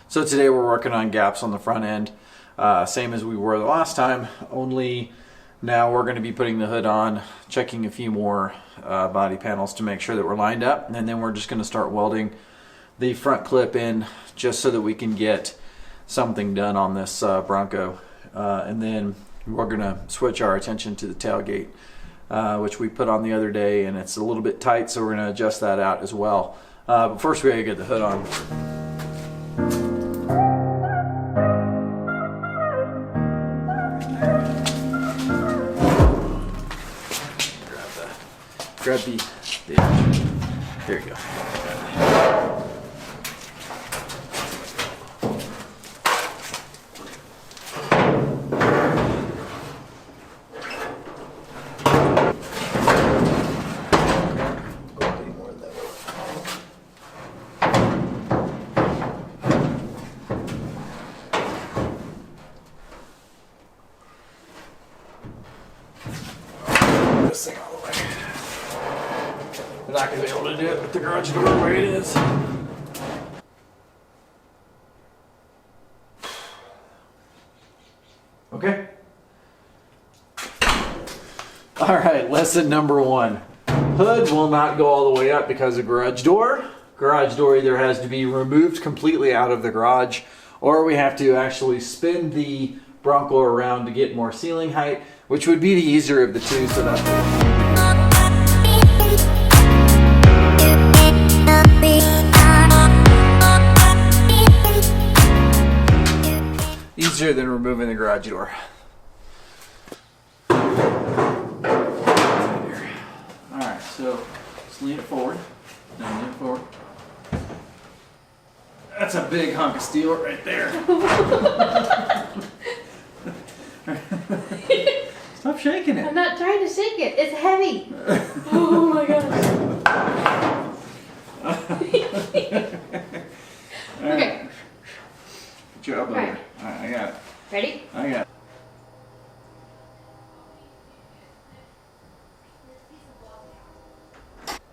So today we're working on gaps on the front end, same as we were the last time, only now we're going to be putting the hood on, checking a few more body panels to make sure that we're lined up, and then we're just going to start welding the front clip in just so that we can get something done on this Bronco. And then we're going to switch our attention to the tailgate, which we put on the other day, and it's a little bit tight, so we're going to adjust that out as well. But first we got to get the hood on. Grab the edge. There you go. This thing all the way. We're not going to be able to do it with the garage door the way it is. Okay. All right, lesson number one. Hood will not go all the way up because of garage door. Garage door either has to be removed completely out of the garage, or we have to actually spin the Bronco around to get more ceiling height, which would be the easier of the two. So that's easier than removing the garage door. Alright, so just lean it forward. Now lean it forward. That's a big hunk of steel right there. Stop shaking it. I'm not trying to shake it. It's heavy. Oh my gosh. Okay. Good job, buddy. Alright. Alright, I got it. Ready? I got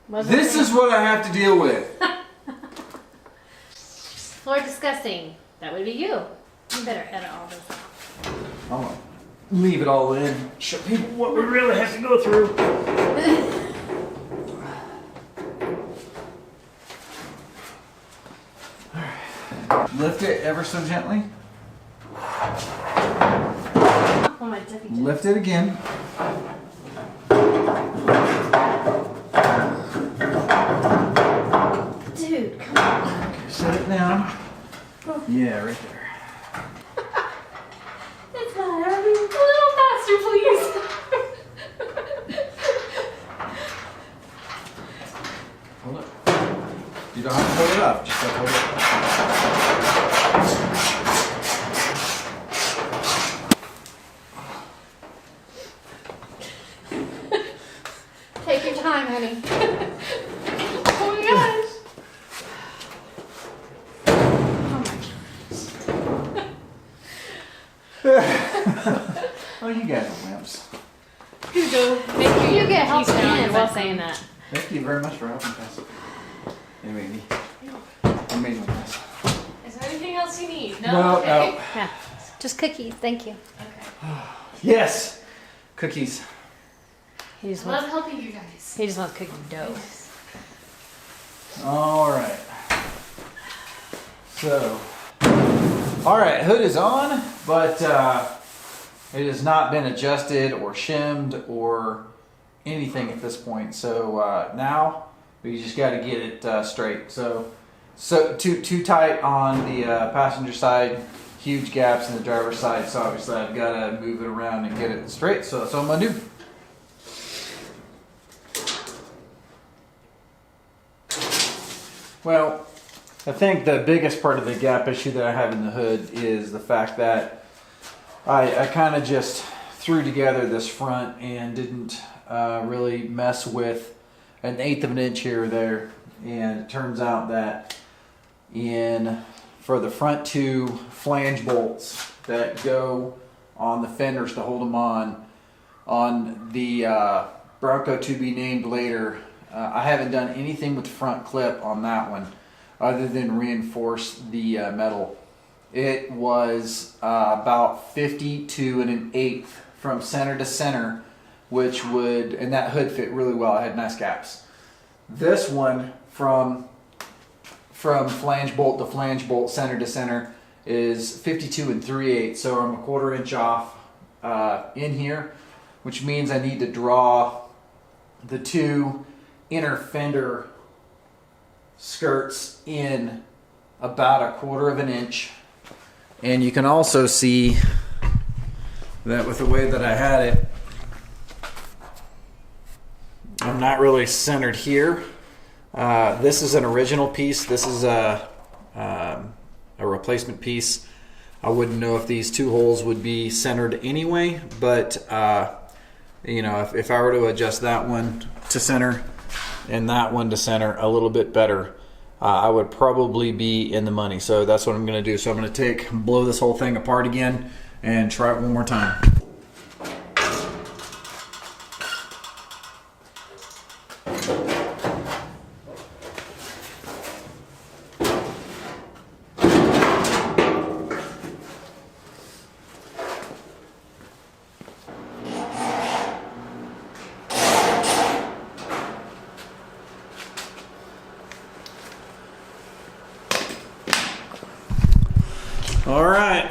it. This is what I have to deal with. Lord disgusting. That would be you. You better edit all this out. I'm gonna leave it all in. Show people what we really have to go through. Lift it ever so gently. Oh my dippy. Lift it again. Dude, come on. Okay, set it down. Oh. Yeah, right there. It's not hurting. A little faster, please. Hold it. You don't have to hold it up. Just hold it up. Take your time, honey. Oh my gosh. Oh, you guys are wimps. You go. Make sure you get help now while saying that. Thank you very much for helping us. Hey, baby. I made my mess. Is there anything else you need? No, no. Yeah. Just cookies, thank you. Okay. Yes! Cookies. He just I love wants, helping you guys. he just wants cookie dough. Alright. So. Alright, hood is on, but it has not been adjusted or shimmed or anything at this point. So now we just got to get it straight. So too tight on the passenger side, huge gaps in the driver's side. So obviously I've got to move it around and get it straight. So that's what I'm gonna do. Well, I think the biggest part of the gap issue that I have in the hood is the fact that I kind of just threw together this front and didn't really mess with 1/8 of an inch here or there. And it turns out that for the front two flange bolts that go on the fenders to hold them on the Bronco to be named later, I haven't done anything with the front clip on that one. other than reinforce the metal. It was about 52 1/8 from center to center, which would, and that hood fit really well. It had nice gaps. This one from flange bolt to flange bolt, center to center, is 52 3/8. So I'm a 1/4 inch off in here, which means I need to draw the two inner fender skirts in about a 1/4 inch. And you can also see that with the way that I had it, I'm not really centered here. This is an original piece. This is a replacement piece. I wouldn't know if these two holes would be centered anyway, but you know, if I were to adjust that one to center and that one to center a little bit better, I would probably be in the money. So that's what I'm going to do. So I'm going to blow this whole thing apart again and try it one more time. All right.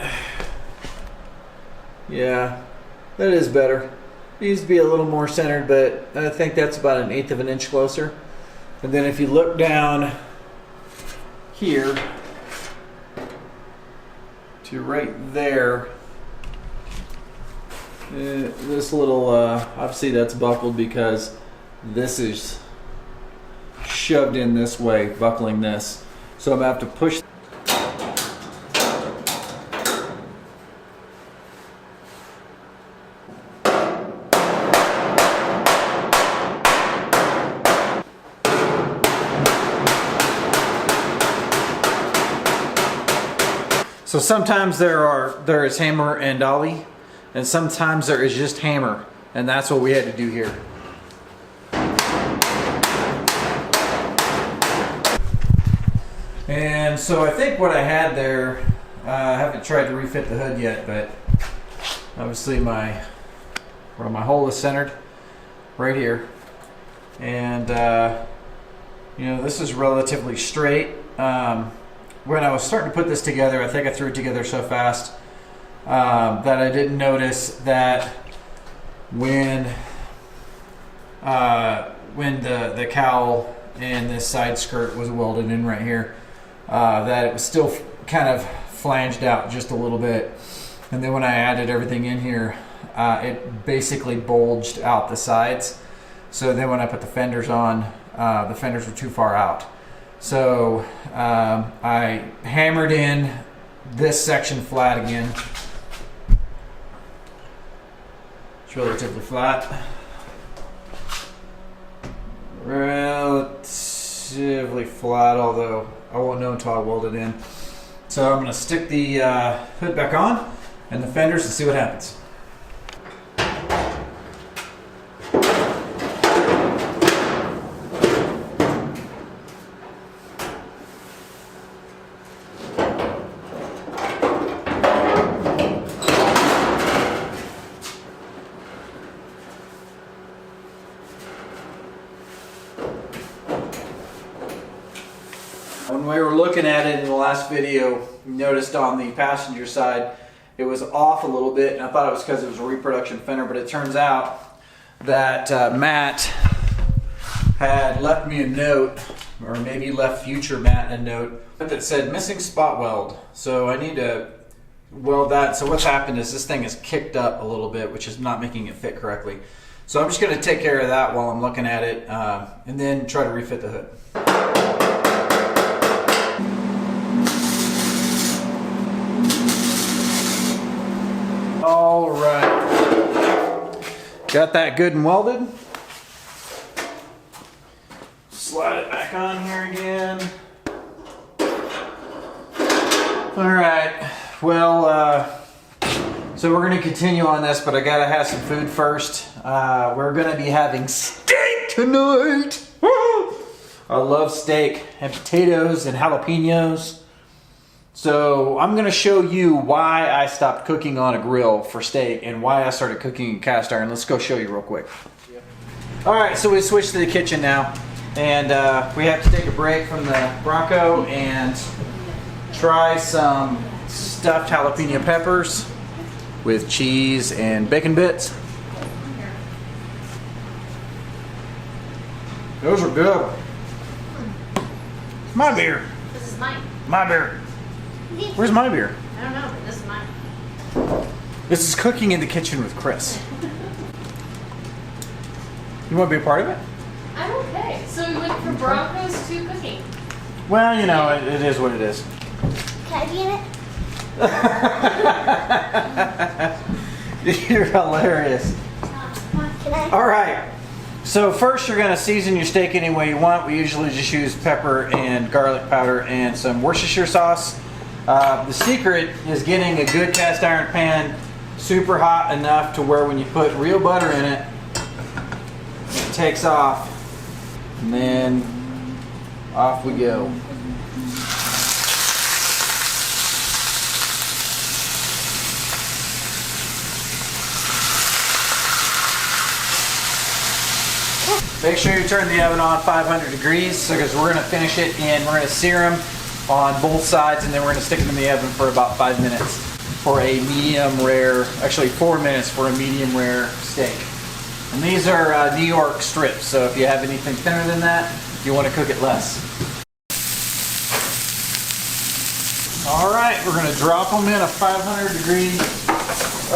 Yeah, that is better. It needs to be a little more centered, but I think that's about 1/8 inch closer. And then if you look down here to right there, this little, obviously that's buckled because this is shoved in this way, buckling this. So I'm gonna have to push. So sometimes there is hammer and dolly, and sometimes there is just hammer, and that's what we had to do here. And so I think what I had there, I haven't tried to refit the hood yet, but obviously where my hole is centered, right here, and you know, this is relatively straight. When I was starting to put this together, I think I threw it together so fast that I didn't notice that when the cowl and this side skirt was welded in right here, that it was still kind of flanged out just a little bit. And then when I added everything in here, it basically bulged out the sides. So then when I put the fenders on, the fenders were too far out. So I hammered in this section flat again. It's relatively flat. Relatively flat, although I won't know until I weld it in. So I'm going to stick the hood back on and the fenders and see what happens. When we were looking at it in the last video, you noticed on the passenger side it was off a little bit, and I thought it was because it was a reproduction fender, but it turns out that Matt had left me a note, or maybe left future Matt a note that said missing spot weld. So I need to weld that. So what's happened is this thing is kicked up a little bit, which is not making it fit correctly. So I'm just going to take care of that while I'm looking at it, and then try to refit the hood. All right, got that good and welded. Slide it back on here again. All right, well, so we're gonna continue on this, but I gotta have some food first. We're gonna be having steak tonight. I love steak and potatoes and jalapenos. So I'm going to show you why I stopped cooking on a grill for steak and why I started cooking in cast iron. Let's go show you real quick. All right, so we switched to the kitchen now, and we have to take a break from the Bronco and try some stuffed jalapeno peppers with cheese and bacon bits. Those are good. My beer. This is mine. My beer. Where's my beer? I don't know, but this is mine. This is cooking in the kitchen with Chris. You want to be a part of it? I'm okay. So we went from Broncos to cooking. Well, you know, it is what it is. Can I be in it? You're hilarious. Can I? All right. So first you're going to season your steak any way you want. We usually just use pepper and garlic powder and some Worcestershire sauce. The secret is getting a good cast iron pan super hot enough to where when you put real butter in it, it takes off, and then off we go. Make sure you turn the oven on 500 degrees because we're going to finish it and we're going to sear them on both sides, and then we're going to stick them in the oven for about 5 minutes for a medium rare, actually 4 minutes for a medium rare steak. And these are New York strips, so if you have anything thinner than that, you want to cook it less. All right, we're going to drop them in a 500 degree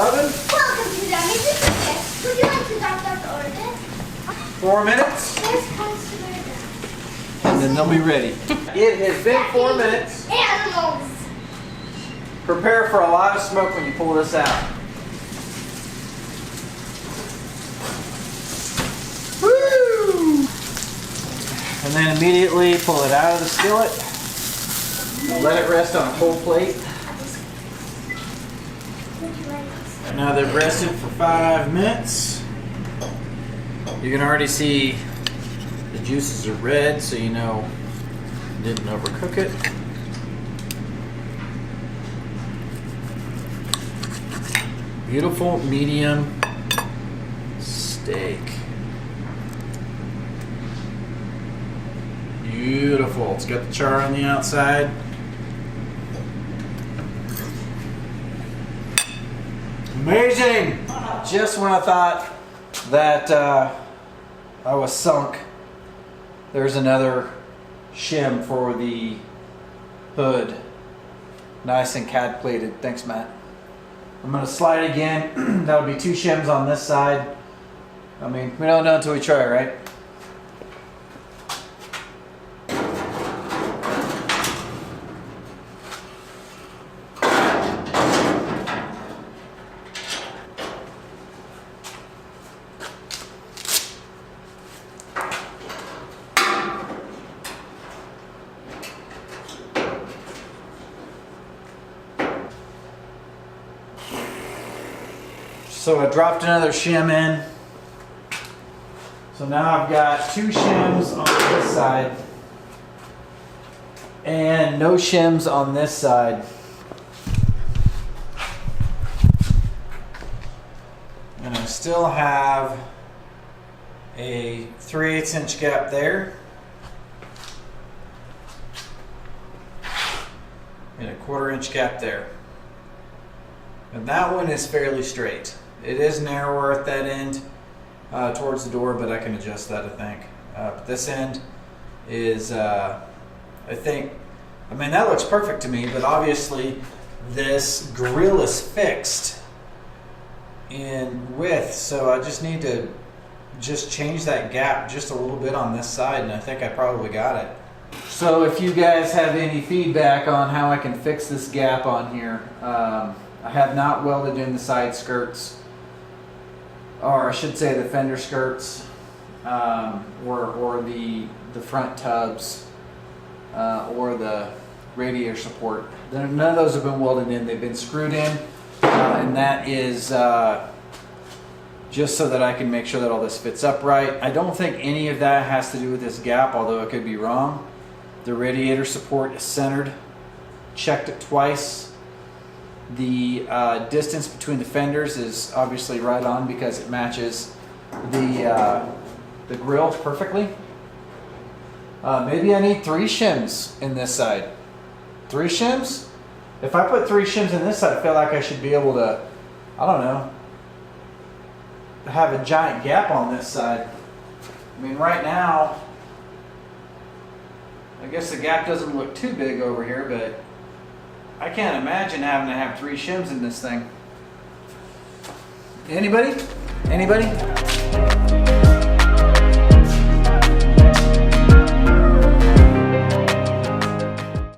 oven. Welcome to the Mrs. Business. Would you like to drop down the order? 4 minutes, There's customer. and then they'll be ready. It has been 4 minutes. Animals. Prepare for a lot of smoke when you pull this out. Woo! And then immediately pull it out of the skillet. And let it rest on a cold plate. Would you like this? Now they've rested for 5 minutes. You can already see the juices are red, so you know you didn't overcook it. Beautiful medium steak. Beautiful. It's got the char on the outside. Amazing! Just when I thought that I was sunk, there's another shim for the hood. Nice and cad plated. Thanks, Matt. I'm going to slide again. That'll be 2 shims on this side. I mean, we don't know until we try, right? So I dropped another shim in. So now I've got 2 shims on this side and no shims on this side. And I still have a 3/8 inch gap there and a 1/4 inch gap there. And that one is fairly straight. It is narrower at that end towards the door, but I can adjust that, I think. But this end is, I mean, that looks perfect to me, but obviously this grill is fixed in width, so I just need to just change that gap just a little bit on this side, and I think I probably got it. So if you guys have any feedback on how I can fix this gap on here, I have not welded in the side skirts, or I should say the fender skirts, or the front tubs, or the radiator support. None of those have been welded in. They've been screwed in, and that is just so that I can make sure that all this fits upright. I don't think any of that has to do with this gap, although I could be wrong. The radiator support is centered. Checked it twice. The distance between the fenders is obviously right on because it matches the grill perfectly. Maybe I need 3 shims in this side. 3 shims? If I put 3 shims in this side, I feel like I should be able to, I don't know, have a giant gap on this side. I mean, right now, I guess the gap doesn't look too big over here, but I can't imagine having to have 3 shims in this thing. Anybody? Anybody?